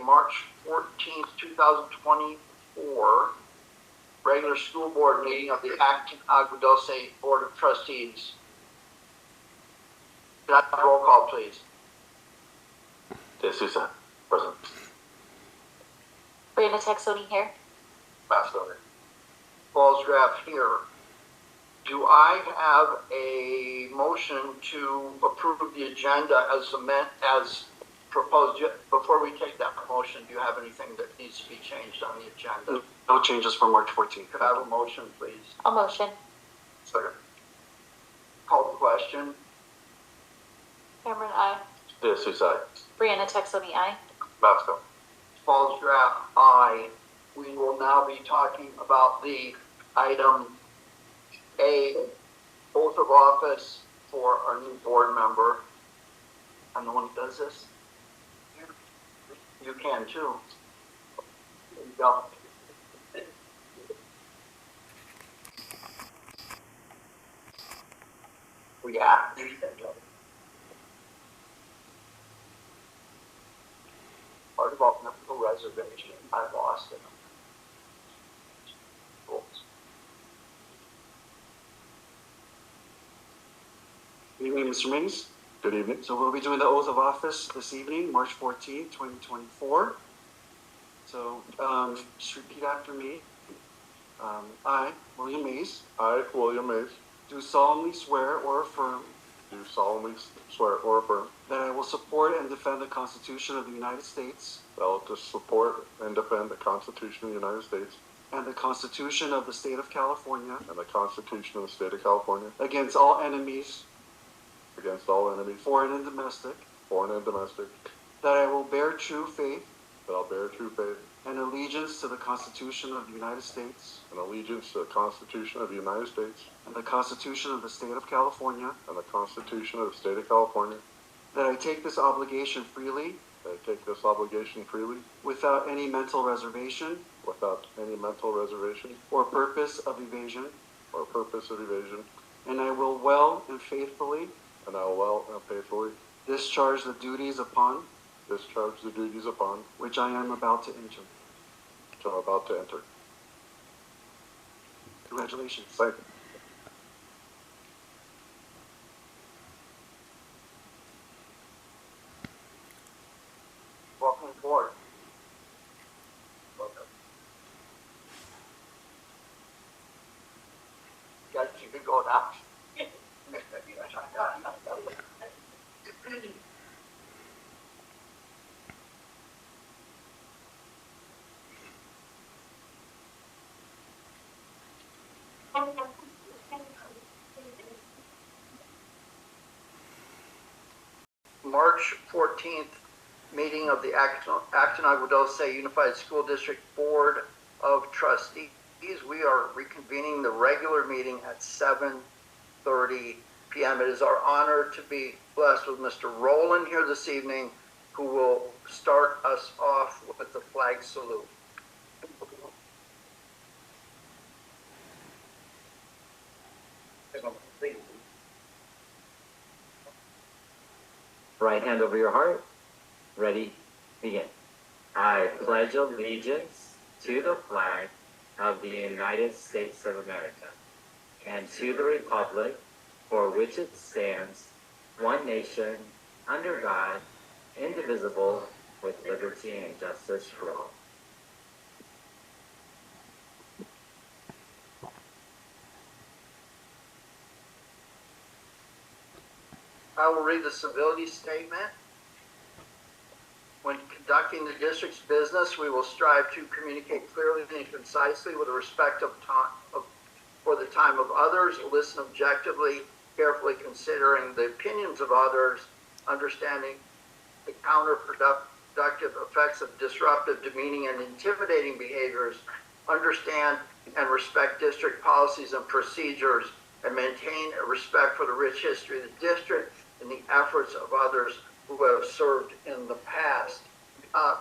March 14th, 2024 regular school board meeting of the Acton Aadusd Board of Trustees. Can I have a roll call, please? D'Souza, present. Brianna Texoni here. Pastor. Falls draft here. Do I have a motion to approve the agenda as proposed? Before we take that motion, do you have anything that needs to be changed on the agenda? No changes for March 14th. Could I have a motion, please? I'll motion. Second. Call the question. Cameron, aye. D'Souza. Brianna Texoni, aye. Pastor. Falls draft, aye. We will now be talking about the item A, oath of office for our new board member. I'm the one who does this. You can too. There you go. Yeah. Part about the reservation. I lost it. Good evening, Mr. Mays. Good evening. So we'll be doing the oath of office this evening, March 14th, 2024. So just repeat after me. I, William Mays, I, William Mays, do solemnly swear or affirm do solemnly swear or affirm that I will support and defend the Constitution of the United States that I will support and defend the Constitution of the United States and the Constitution of the State of California and the Constitution of the State of California against all enemies, against all enemies, foreign and domestic, that I will bear true faith that I'll bear true faith and allegiance to the Constitution of the United States and allegiance to the Constitution of the United States and the Constitution of the State of California, and the Constitution of the State of California, that I take this obligation freely that I take this obligation freely without any mental reservation without any mental reservation or purpose of evasion, or purpose of evasion, and I will well and faithfully and I will well and faithfully discharge the duties upon which I am about to enter. which I'm about to enter. Congratulations. Thank you. Welcome aboard. Welcome. Guys, you can go now. March 14th meeting of the Acton Aadusd Unified School District Board of Trustees. We are reconvening the regular meeting at 7:30 p.m. It is our honor to be blessed with Mr. Rowland here this evening, who will start us off with the flag salute. Right hand over your heart. Ready? Begin. I pledge allegiance to the flag of the United States of America and to the republic for which it stands, one nation, under God, indivisible, with liberty and justice for all. I will read the civility statement. When conducting the district's business, we will strive to communicate clearly and concisely with respect for the time of others, listen objectively, carefully considering the opinions of others, understanding the counterproductive effects of disruptive, demeaning, and intimidating behaviors, understand and respect district policies and procedures, and maintain a respect for the rich history of the district and the efforts of others who have served in the past.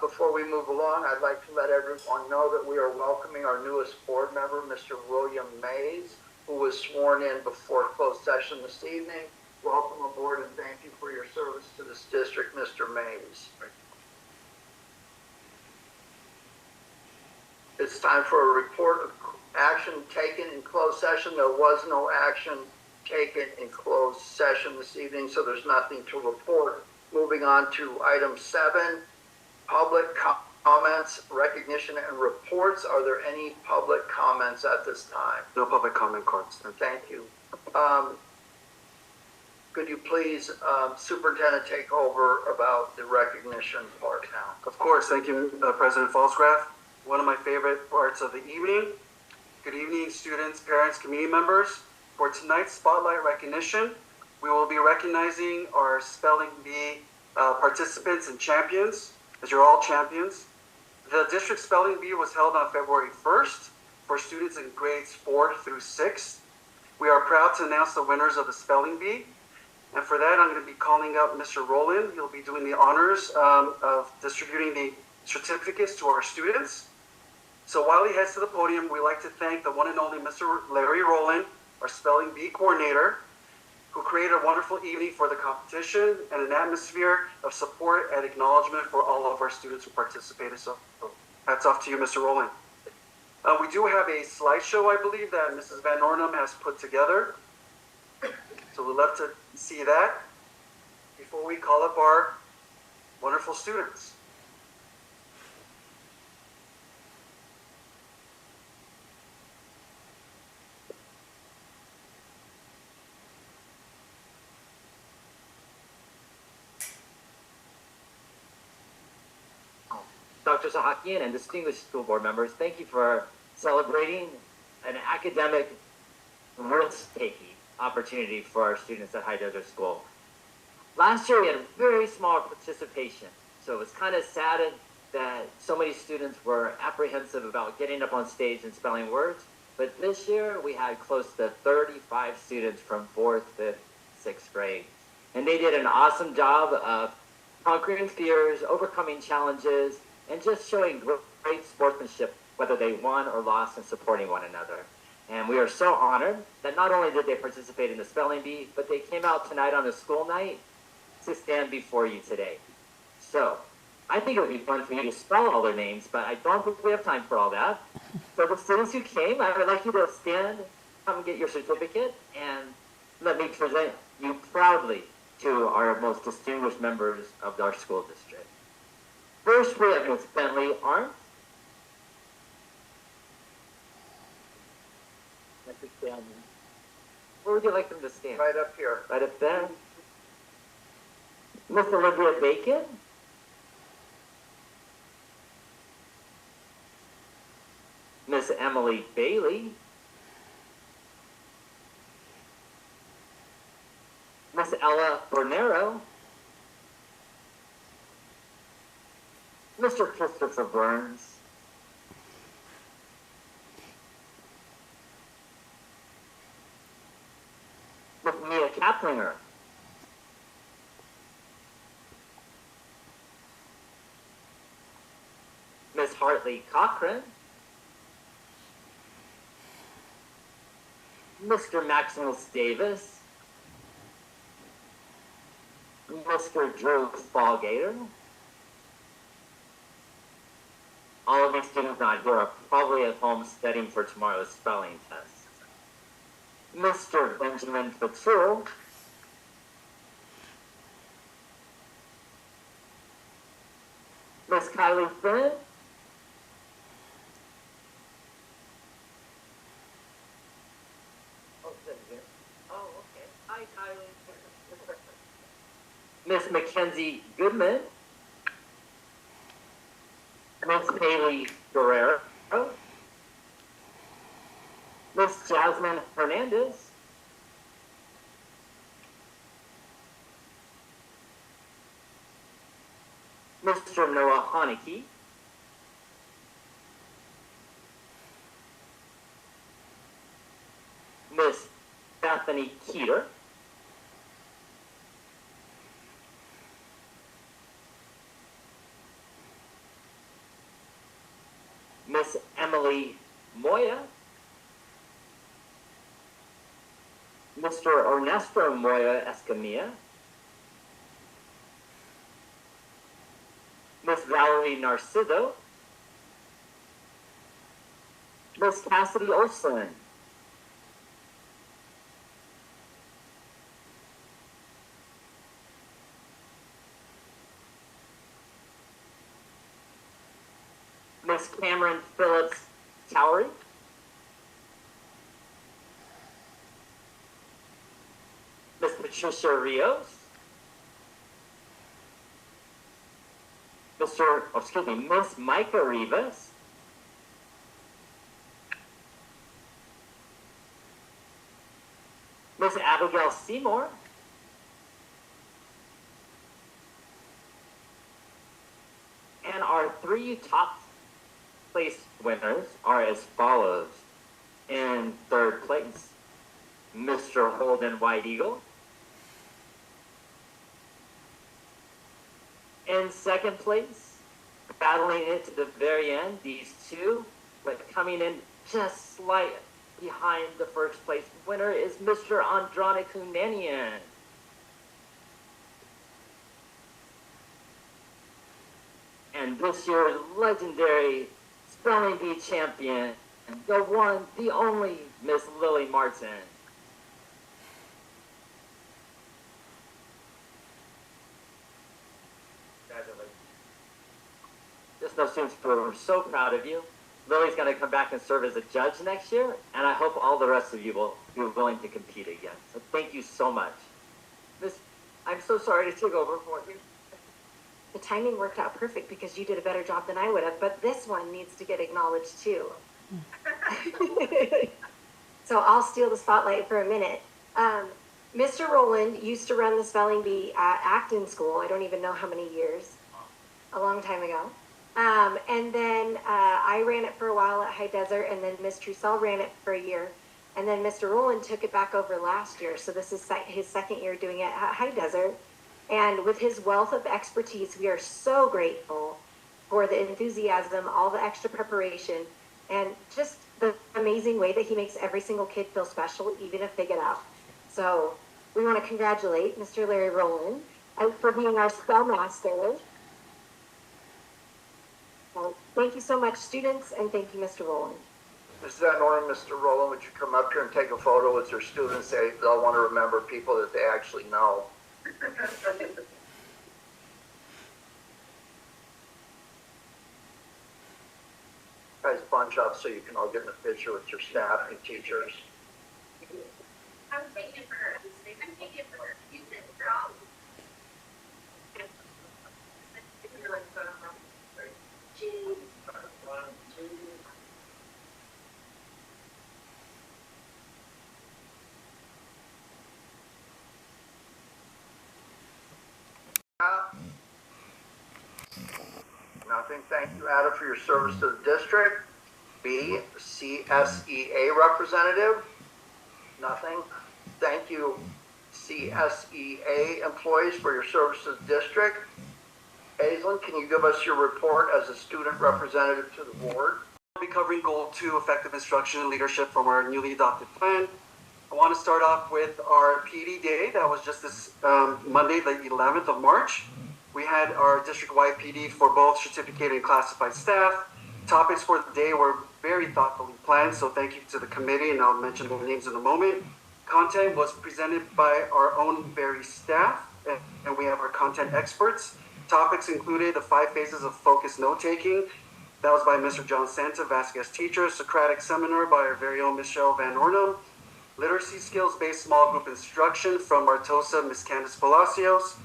Before we move along, I'd like to let everyone know that we are welcoming our newest board member, Mr. William Mays, who was sworn in before closed session this evening. Welcome aboard and thank you for your service to this district, Mr. Mays. It's time for a report of action taken in closed session. There was no action taken in closed session this evening, so there's nothing to report. Moving on to item 7, public comments, recognition, and reports. Are there any public comments at this time? No public comment cards. Thank you. Could you please, Superintendent, take over about the recognition part now? Of course, thank you, President Falsgraf. One of my favorite parts of the evening. Good evening, students, parents, community members. For tonight's spotlight recognition, we will be recognizing our Spelling Bee participants and champions, as you're all champions. The district Spelling Bee was held on February 1st for students in grades 4 through 6. We are proud to announce the winners of the Spelling Bee. And for that, I'm going to be calling up Mr. Rowland. He'll be doing the honors of distributing the certificates to our students. So while he heads to the podium, we'd like to thank the one and only Mr. Larry Rowland, our Spelling Bee coordinator, who created a wonderful evening for the competition and an atmosphere of support and acknowledgement for all of our students who participated. So hats off to you, Mr. Rowland. We do have a slideshow, I believe, that Mrs. Van Ornum has put together. So we'd love to see that before we call up our wonderful students. Dr. Sahakian and distinguished school board members, thank you for celebrating an academic risk-taking opportunity for our students at High Desert School. Last year we had a very small participation, so it was kind of sad that so many students were apprehensive about getting up on stage and spelling words, but this year we had close to 35 students from 4th, 5th, 6th grade, and they did an awesome job of conquering fears, overcoming challenges, and just showing great sportsmanship, whether they won or lost, and supporting one another. And we are so honored that not only did they participate in the spelling bee, but they came out tonight on a school night to stand before you today. So I think it would be fun for you to spell all their names, but I don't think we have time for all that. For the students who came, I would like you to stand, come and get your certificate, and let me present you proudly to our most distinguished members of our school district. First, we have Ms. Bentley Arndt. Where would you like them to stand? Right up here. Right up there. Miss Olivia Bacon. Miss Emily Bailey. Miss Ella Bernero. Mr. Christopher Burns. Miss Mia Kaplinger. Miss Hartley Cochran. Mr. Maximus Davis. Mr. Drew Spallgater. All of these students not here are probably at home studying for tomorrow's spelling test. Mr. Benjamin Fitzgerald. Miss Kylie Flynn. Oh, okay. Hi, Kylie. Miss Mackenzie Goodman. Miss Haley Guerrero. Miss Jasmine Hernandez. Mr. Noah Haneke. Miss Bethany Keeter. Miss Emily Moya. Mr. Ernesto Moya Escamilla. Miss Valerie Narciso. Miss Cassidy Olson. Miss Cameron Phillips Towery. Miss Patricia Rios. Miss Micah Rivas. Miss Abigail Seymour. And our 3 top place winners are as follows. In 3rd place, Mr. Holden White Eagle. In 2nd place, battling it to the very end, these 2, but coming in just slight behind the 1st place winner is Mr. Andronic Nanian. And this year's legendary spelling bee champion, the one, the only Miss Lily Martin. Just no students, we're so proud of you. Lily's going to come back and serve as a judge next year, and I hope all the rest of you will be willing to compete again. So thank you so much. Miss, I'm so sorry to take over for you. The timing worked out perfect because you did a better job than I would have, but this one needs to get acknowledged too. So I'll steal the spotlight for a minute. Mr. Rowland used to run the spelling bee at Acton School. I don't even know how many years, a long time ago. And then I ran it for a while at High Desert, and then Ms. Troussel ran it for a year. And then Mr. Rowland took it back over last year. So this is his 2nd year doing it at High Desert. And with his wealth of expertise, we are so grateful for the enthusiasm, all the extra preparation, and just the amazing way that he makes every single kid feel special, even if they get out. So we want to congratulate Mr. Larry Rowland for being our spellmaster. So thank you so much, students, and thank you, Mr. Rowland. Is that in order, Mr. Rowland? Would you come up here and take a photo with your students? They'll want to remember people that they actually know. Guys, bunch up so you can all get in a picture with your staff and teachers. I'm taking it for her. I'm taking it for her. You did the job. Nothing. Thank you, Ada, for your service to the district. B, CSEA representative. Nothing. Thank you, CSEA employees, for your service to the district. Aislinn, can you give us your report as a student representative to the board? We'll be covering Goal 2, Effective Instruction and Leadership from our newly adopted plan. I want to start off with our PD Day. That was just this Monday, the 11th of March. We had our district-wide PD for both certificated and classified staff. Topics for the day were very thoughtfully planned, so thank you to the committee, and I'll mention their names in a moment. Content was presented by our own very staff, and we have our content experts. Topics included the 5 phases of focused note-taking. That was by Mr. John Santa, Vasquez teacher. Socratic seminar by our very own Michelle Van Ornum. Literacy skills-based small group instruction from our TOSA, Ms. Candice Palacios.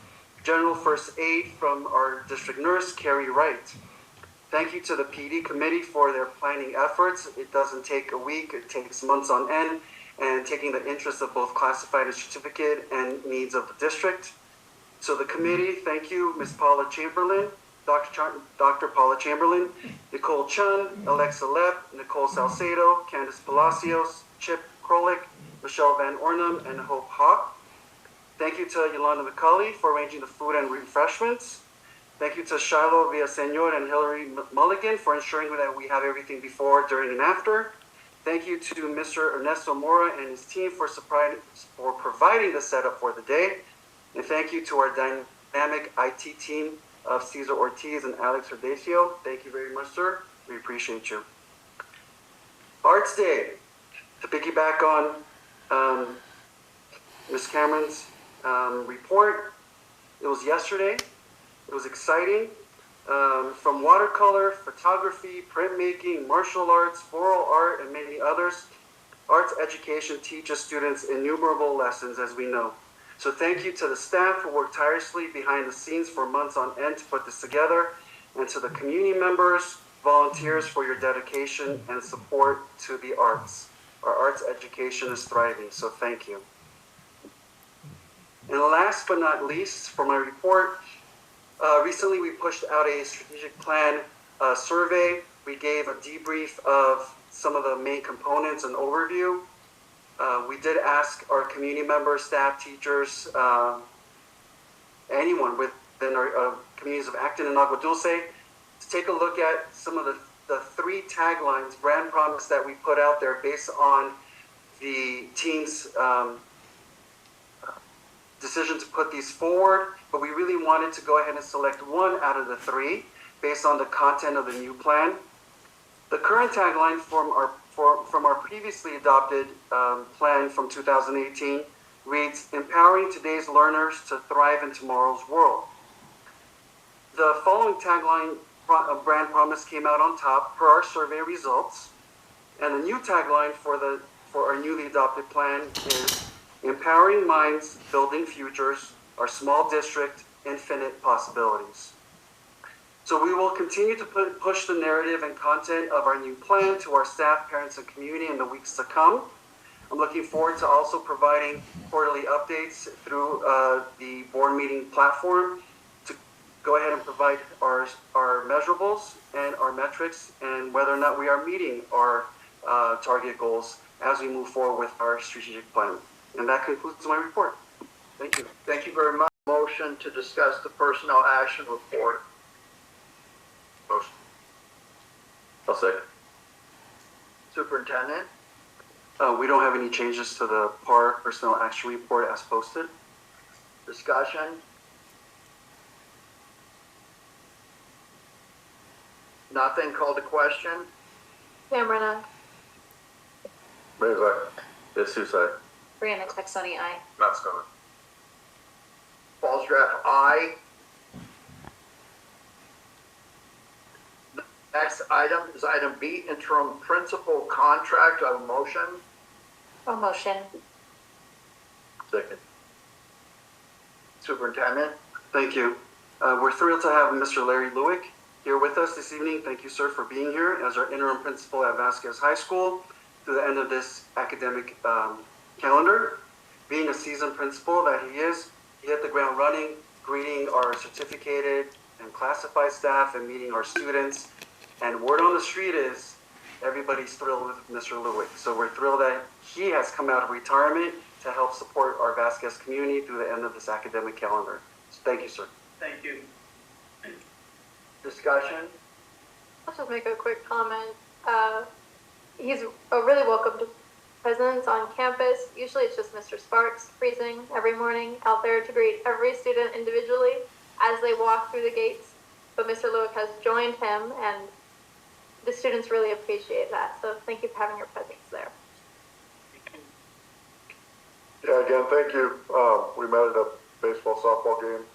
General first aid from our district nurse, Carrie Wright. Thank you to the PD committee for their planning efforts. It doesn't take a week, it takes months on end, and taking the interests of both classified and certificate and needs of the district. So the committee, thank you, Ms. Paula Chamberlain, Dr. Paula Chamberlain, Nicole Chun, Alexa Lepp, Nicole Salcedo, Candice Palacios, Chip Krolik, Michelle Van Ornum, and Hope Hawk. Thank you to Yolanda McCulley for arranging the food and refreshments. Thank you to Shiloh Villaseñor and Hillary Mulligan for ensuring that we have everything before, during, and after. Thank you to Mr. Ernesto Mora and his team for providing the setup for the day. And thank you to our dynamic IT team of Cesar Ortiz and Alex Herdecio. Thank you very much, sir. We appreciate you. Arts Day. To piggyback on Ms. Cameron's report, it was yesterday. It was exciting. From watercolor, photography, printmaking, martial arts, floral art, and many others, arts education teaches students innumerable lessons, as we know. So thank you to the staff who worked tirelessly behind the scenes for months on end to put this together, and to the community members, volunteers for your dedication and support to the arts. Our arts education is thriving, so thank you. And last but not least, for my report, recently we pushed out a strategic plan survey. We gave a debrief of some of the main components and overview. We did ask our community members, staff, teachers, anyone within our communities of Acton and Agua Dulce to take a look at some of the 3 taglines, brand promise that we put out there based on the team's decision to put these forward, but we really wanted to go ahead and select 1 out of the 3 based on the content of the new plan. The current tagline from our previously adopted plan from 2018 reads, "Empowering today's learners to thrive in tomorrow's world." The following tagline brand promise came out on top per our survey results, and the new tagline for our newly adopted plan is, "Empowering minds, building futures, our small district, infinite possibilities." So we will continue to push the narrative and content of our new plan to our staff, parents, and community in the weeks to come. I'm looking forward to also providing quarterly updates through the board meeting platform to go ahead and provide our measurables and our metrics and whether or not we are meeting our target goals as we move forward with our strategic plan. And that concludes my report. Thank you. Thank you very much. Motion to discuss the personnel action report. Motion. I'll second. Superintendent? We don't have any changes to the PAR personnel action report as posted. Discussion? Nothing, called to question? Cameron, I. Mayor's aye. Yes, Suicide. Brianna Texoni, I. Not Scott. Falls draft aye. Next item is item B, interim principal contract. Do I have a motion? A motion. Second. Superintendent? Thank you. We're thrilled to have Mr. Larry Lewick here with us this evening. Thank you, sir, for being here as our interim principal at Vasquez High School through the end of this academic calendar. Being a seasoned principal that he is, he hit the ground running, greeting our certificated and classified staff and meeting our students. And word on the street is everybody's thrilled with Mr. Lewick. So we're thrilled that he has come out of retirement to help support our Vasquez community through the end of this academic calendar. So thank you, sir. Thank you. Discussion? I'll just make a quick comment. He's a really welcome presence on campus. Usually it's just Mr. Sparks freezing every morning out there to greet every student individually as they walk through the gates. But Mr. Lewick has joined him, and the students really appreciate that. So thank you for having your presence there. Yeah, again, thank you. We met at a baseball softball game,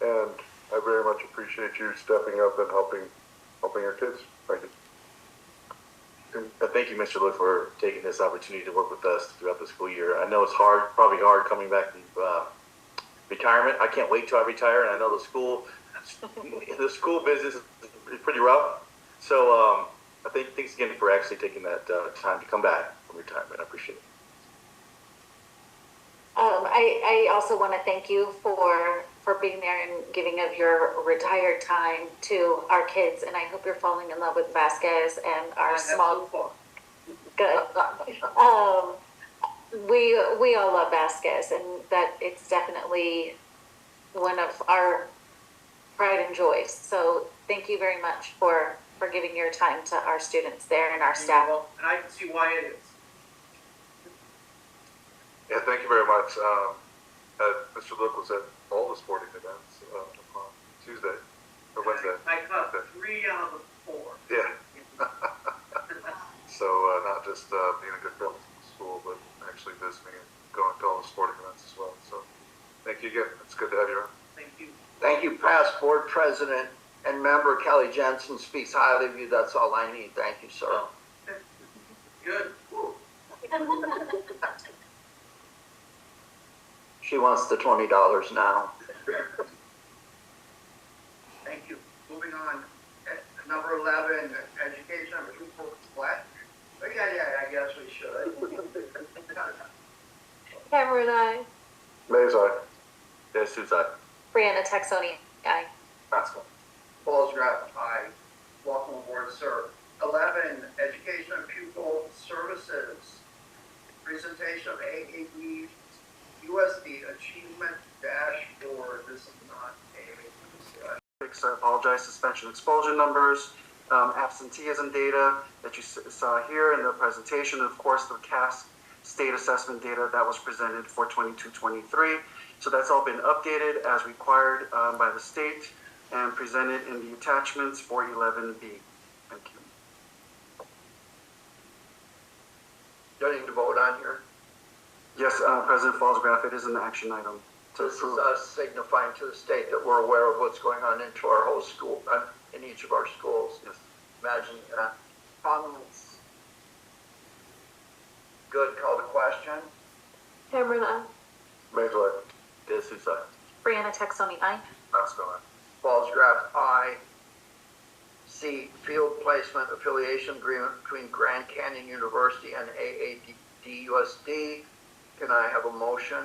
and I very much appreciate you stepping up and helping our kids. Thank you. Thank you, Mr. Lewick, for taking this opportunity to work with us throughout the school year. I know it's hard, probably hard coming back from retirement. I can't wait till I retire, and I know the school business is pretty rough. So I think thanks again for actually taking that time to come back from retirement. I appreciate it. I also want to thank you for being there and giving of your retired time to our kids, and I hope you're falling in love with Vasquez and our small. Good. We all love Vasquez, and that it's definitely one of our pride and joys. So thank you very much for giving your time to our students there and our staff. And I can see why it is. Yeah, thank you very much. Mr. Lewick was at all the sporting events on Tuesday or Wednesday. I caught 3 out of the 4. Yeah. So not just being a good friend to the school, but actually visiting and going to all the sporting events as well. So thank you again. It's good to have you around. Thank you. Thank you, past board president and member Kelly Jensen speaks highly of you. That's all I need. Thank you, sir. Good. She wants the $20 now. Thank you. Moving on. Number 11, education of people. What? Yeah, I guess we should. Cameron, I. Mays, aye. Jesus, I. Brianna Texoni, aye. Pascal. Paulsgraf, aye. Welcome aboard, sir. 11, education of pupil services. Presentation of AAD USD Achievement Dashboard. This is not a discussion. I apologize, suspension expulsion numbers, absenteeism data that you saw here in the presentation, and of course the CAS state assessment data that was presented for 22-23. So that's all been updated as required by the state and presented in the attachments for 11B. Thank you. Do I need to vote on here? Yes, President Falsgraf, it is an action item to This is approve. us signifying to the state that we're aware of what's going on into our whole school, in each of our schools. Yes. Imagine that. Comments? Good, call the question. Cameron, I. Mays, aye. Jesus, I. Brianna Texoni, aye. Pascal, aye. Paulsgraf, aye. C, field placement affiliation agreement between Grand Canyon University and AADUSD. Can I have a motion?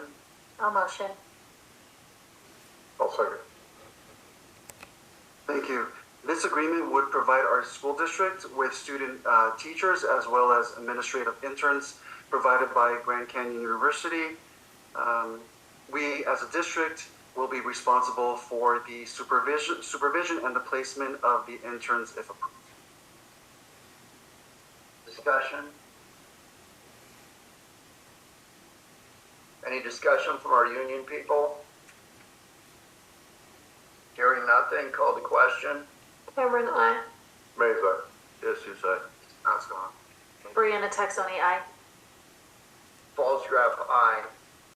I'll motion. I'll second. Thank you. This agreement would provide our school district with student teachers as well as administrative interns provided by Grand Canyon University. We, as a district, will be responsible for the supervision and the placement of the interns if approved. Discussion? Any discussion from our union people? Hearing nothing, call the question. Cameron, I. Mays, aye. Jesus, I. Pascal. Brianna Texoni, aye. Paulsgraf, aye.